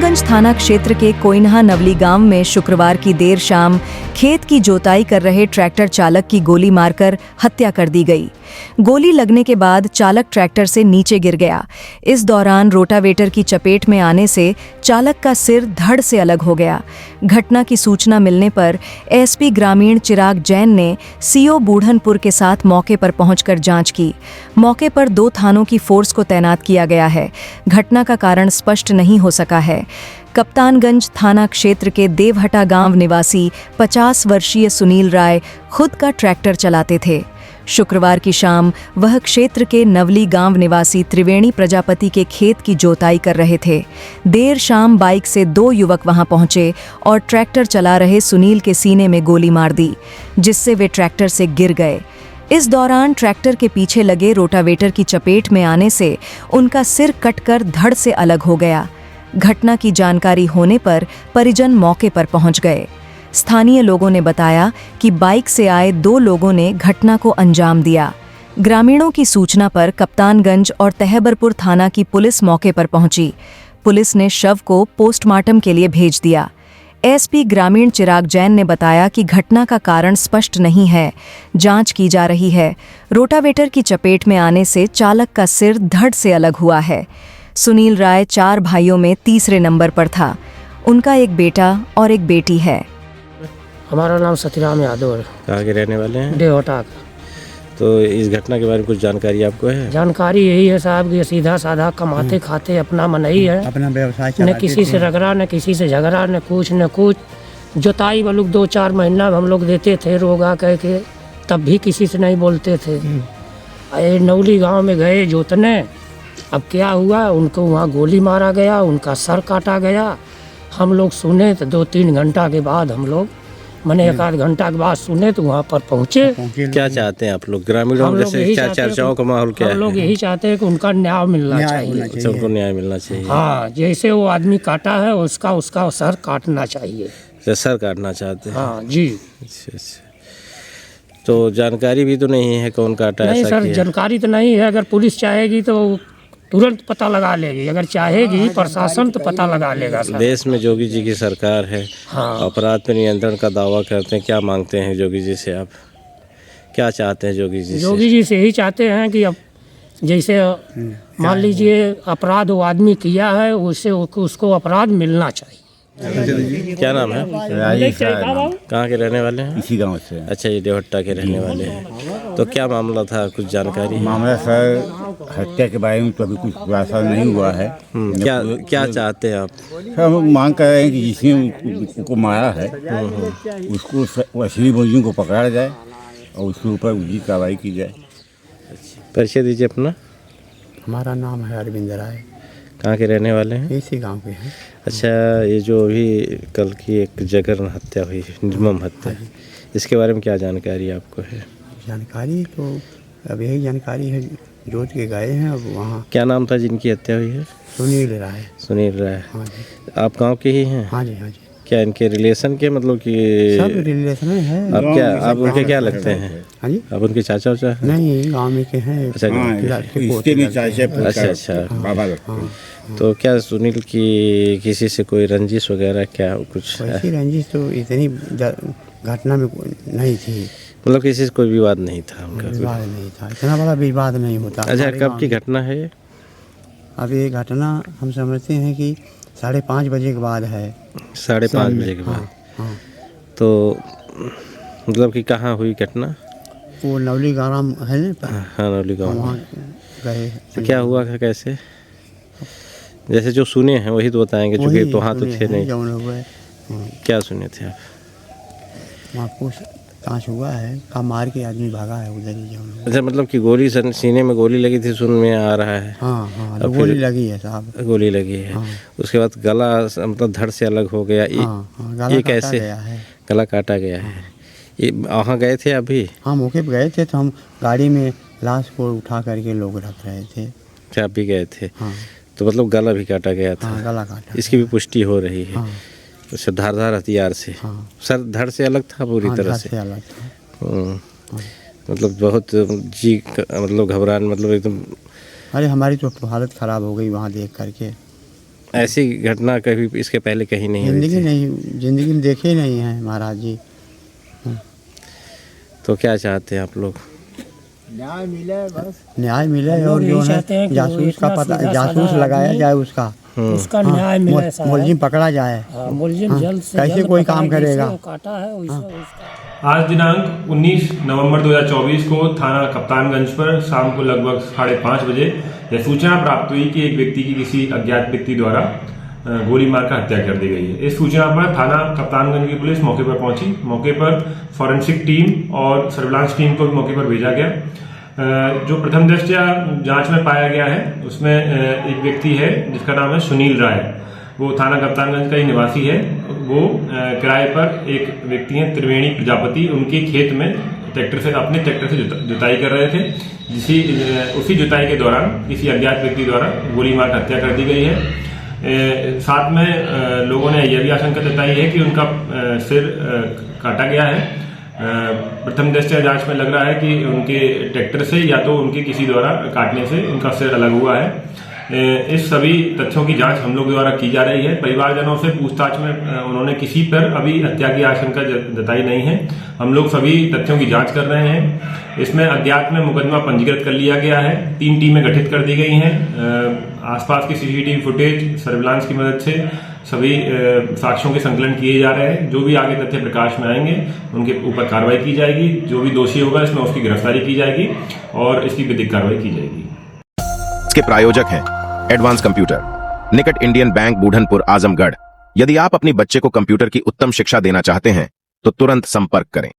कप्तानगंज थाना क्षेत्र के कोइन्हा नवली गांव में शुक्रवार की देर शाम खेत की जोताई कर रहे ट्रैक्टर चालक की गोली मारकर हत्या कर दी गई। गोली लगने के बाद चालक ट्रैक्टर से नीचे गिर गया। इस दौरान रोटावेटर की चपेट में आने से चालक का सिर धड़ से अलग हो गया। घटना की सूचना मिलने पर एसपी ग्रामीण चिराग जैन ने सीओ बूढ़नपुर के साथ मौके पर पहुंचकर जांच की। मौके पर 2 थानों की फोर्स को तैनात किया गया है। घटना का कारण स्पष्ट नहीं हो सका है। कप्तानगंज थाना क्षेत्र के देवहटा गांव निवासी 50 वर्षीय सुनील राय खुद का ट्रैक्टर चलाते थे। शुक्रवार की शाम वह क्षेत्र के नवली गांव निवासी त्रिवेणी प्रजापति के खेत की जोताई कर रहे थे। देर शाम बाइक से 2 युवक वहां पहुंचे और ट्रैक्टर चला रहे सुनील के सीने में गोली मार दी, जिससे वे ट्रैक्टर से गिर गए। इस दौरान ट्रैक्टर के पीछे लगे रोटावेटर की चपेट में आने से उनका सिर कटकर धड़ से अलग हो गया। घटना की जानकारी होने पर परिजन मौके पर पहुंच गए। स्थानीय लोगों ने बताया कि बाइक से आए 2 लोगों ने घटना को अंजाम दिया। ग्रामीणों की सूचना पर कप्तानगंज और तहबरपुर थाना की पुलिस मौके पर पहुंची। पुलिस ने शव को पोस्टमार्टम के लिए भेज दिया। एसपी ग्रामीण चिराग जैन ने बताया कि घटना का कारण स्पष्ट नहीं है, जांच की जा रही है। रोटावेटर की चपेट में आने से चालक का सिर धड़ से अलग हुआ है। सुनील राय 4 भाइयों में तीसरे नंबर पर था। उनका एक बेटा और एक बेटी है। हमारा नाम सतीराम यादव है। कहाँ के रहने वाले हैं? देवहटा। तो इस घटना के बारे में कुछ जानकारी आपको है? जानकारी यही है साहब कि सीधा साधा कमाते खाते अपना मनई है, अपना व्यवसाय न किसी से रगड़ा, न किसी से झगड़ा, न कुछ। जोताई वालों 2-4 महीना हम लोग देते थे रोगा कह के, तब भी किसी से नहीं बोलते थे। नवली गांव में गए जोतने, अब क्या हुआ, उनको वहाँ गोली मारा गया, उनका सर काटा गया। हम लोग सुने तो 2-3 घंटा के बाद हम लोग मैंने 1-8 घंटा के बाद सुने तो वहाँ पर पहुँचे। क्या चाहते हैं आप लोग ग्रामीणों में? जैसे चर्चाओं का माहौल क्या है? हम लोग यही चाहते हैं कि उनका न्याय मिलना चाहिए। अच्छा, उनको न्याय मिलना चाहिए। हाँ, जैसे वो आदमी काटा है उसका सर काटना चाहिए। सर काटना चाहते हैं? हाँ जी। अच्छा। तो जानकारी भी तो नहीं है कौन काटा है? नहीं सर, जानकारी तो नहीं है। अगर पुलिस चाहेगी तो तुरंत पता लगा लेगी, अगर चाहेगी प्रशासन तो पता लगा लेगा सर। देश में जोगी जी की सरकार है। हाँ। अपराध पर नियंत्रण का दावा करते हैं। क्या मांगते हैं जोगी जी से? आप क्या चाहते हैं जोगी जी से? जोगी जी से यही चाहते हैं कि अब जैसे मान लीजिए अपराध वो आदमी किया है, उससे उसको अपराध मिलना चाहिए। क्या नाम है? कहाँ के रहने वाले हैं? इसी गांव से। अच्छा, ये देवहट्टा के रहने वाले हैं। तो क्या मामला था, कुछ जानकारी? मामला सर हत्या के बारे में तो अभी कुछ खुलासा नहीं हुआ है। क्या चाहते हैं आप? सर हम मांग कर रहे हैं कि जिसने उसको मारा है उसको असली मुलजिम को पकड़ा जाए और उसके ऊपर उचित कार्रवाई की जाए। परिचय दीजिए अपना। हमारा नाम है अरविंद राय। कहाँ के रहने वाले हैं? इसी गांव के हैं। अच्छा, ये जो अभी कल की एक जघन्य हत्या हुई, निर्मम हत्या, इसके बारे में क्या जानकारी आपको है? जानकारी तो अब यही जानकारी है, जोत के गए हैं। अब वहाँ क्या नाम था जिनकी हत्या हुई है? सुनील राय। सुनील राय। हाँ जी। आप गांव के ही हैं? हाँ जी, हाँ जी। क्या इनके रिलेशन के, मतलब कि सब रिलेशन है। आप उनके क्या लगते हैं? हाँ जी। आप उनके चाचा उचा हैं? नहीं, गाँव में के हैं। अच्छा। हाँ। तो क्या सुनील की किसी से कोई रंजिश वगैरह क्या कुछ? ऐसी रंजिश तो इतनी घटना में नहीं थी। मतलब किसी से कोई विवाद नहीं था उनका? विवाद नहीं था, इतना बड़ा विवाद नहीं होता। अच्छा, कब की घटना है ये? अब ये घटना हम समझते हैं कि 5:30 बजे के बाद है। 5:30 बजे के बाद? हाँ। तो मतलब कि कहाँ हुई घटना? वो नवली गांव है ना। हाँ, नवली गाँव। वहाँ गए। तो क्या हुआ था, कैसे? जैसे जो सुने हैं वही तो बताएंगे, चूँकि तो वहाँ तो थे नहीं। क्या सुने थे आप? वहाँ पूछताछ हुआ है, का मार के आदमी भागा है उधर ही। अच्छा, मतलब कि गोली सीने में गोली लगी थी, सुन में आ रहा है। हाँ, तो गोली लगी है साहब। गोली लगी है। हाँ। उसके बाद गला मतलब धड़ से अलग हो गया। ये कैसे? गला काटा गया है। ये वहाँ गए थे अभी? हाँ, मौके पर गए थे तो हम गाड़ी में लाश को उठा करके लोग रख रहे थे। क्या आप भी गए थे? हाँ। तो मतलब गला भी काटा गया था? हाँ, गला काटा। इसकी भी पुष्टि हो रही है? हाँ। उससे धारदार हथियार से? हाँ। सर धड़ से अलग था पूरी तरह से? अलग था। मतलब बहुत मतलब घबरान, मतलब एकदम। अरे हमारी तो हालत ख़राब हो गई वहाँ देख करके। ऐसी घटना कभी इसके पहले कहीं नहीं हुई जिंदगी थी। नहीं, जिंदगी में देखे ही नहीं है महाराज जी। तो क्या चाहते हैं आप लोग? न्याय मिले लोग और यही जो चाहते हैं है कि जासूस का वो पता, इतना जासूस सीधा लगाया आदमी जाए उसका, उसका न्याय मिले साहब। मुलजिम पकड़ा जाए। हाँ, मुलजिम जल्द से कैसे जल्द कोई पकड़ा, काम जैसे करेगा? वो काटा है वैसे उसका। आज दिनांक 19 नवंबर 2024 को थाना कप्तानगंज पर शाम को लगभग 5:30 बजे यह सूचना प्राप्त हुई कि एक व्यक्ति की किसी अज्ञात व्यक्ति द्वारा गोली मारकर हत्या कर दी गई है। इस सूचना पर थाना कप्तानगंज की पुलिस मौके पर पहुंची। मौके पर फॉरेंसिक टीम और सर्विलांस टीम को भी मौके पर भेजा गया। जो प्रथम दृष्टया जांच में पाया गया है उसमें एक व्यक्ति है जिसका नाम है सुनील राय। वो थाना कप्तानगंज का ही निवासी है। वो किराए पर एक व्यक्ति हैं त्रिवेणी प्रजापति, उनके खेत में अपने ट्रैक्टर से जुताई कर रहे थे। उसी जुताई के दौरान किसी अज्ञात व्यक्ति द्वारा गोली मार हत्या कर दी गई है। साथ में लोगों ने यह भी आशंका जताई है कि उनका सिर काटा गया है। प्रथम दृष्टया जांच में लग रहा है कि उनके ट्रैक्टर से या तो उनके किसी द्वारा काटने से उनका सिर अलग हुआ है। इस सभी तथ्यों की जांच हम लोग द्वारा की जा रही है। परिवारजनों से पूछताछ में उन्होंने किसी पर अभी हत्या की आशंका जताई नहीं है। हम लोग सभी तथ्यों की जांच कर रहे हैं। इसमें अज्ञात में मुकदमा पंजीकृत कर लिया गया है। 3 टीमें गठित कर दी गई हैं। आसपास की सीसीटीवी फुटेज सर्विलांस की मदद से सभी साक्ष्यों के संकलन किए जा रहे हैं। जो भी आगे तथ्य प्रकाश में आएंगे उनके ऊपर कार्रवाई की जाएगी। जो भी दोषी होगा इसमें उसकी गिरफ्तारी की जाएगी और इसकी विधिक कार्रवाई की जाएगी। इसके प्रायोजक हैं एडवांस कंप्यूटर, निकट इंडियन बैंक, बूढ़नपुर, आजमगढ़। यदि आप अपने बच्चे को कंप्यूटर की उत्तम शिक्षा देना चाहते हैं तो तुरंत संपर्क करें।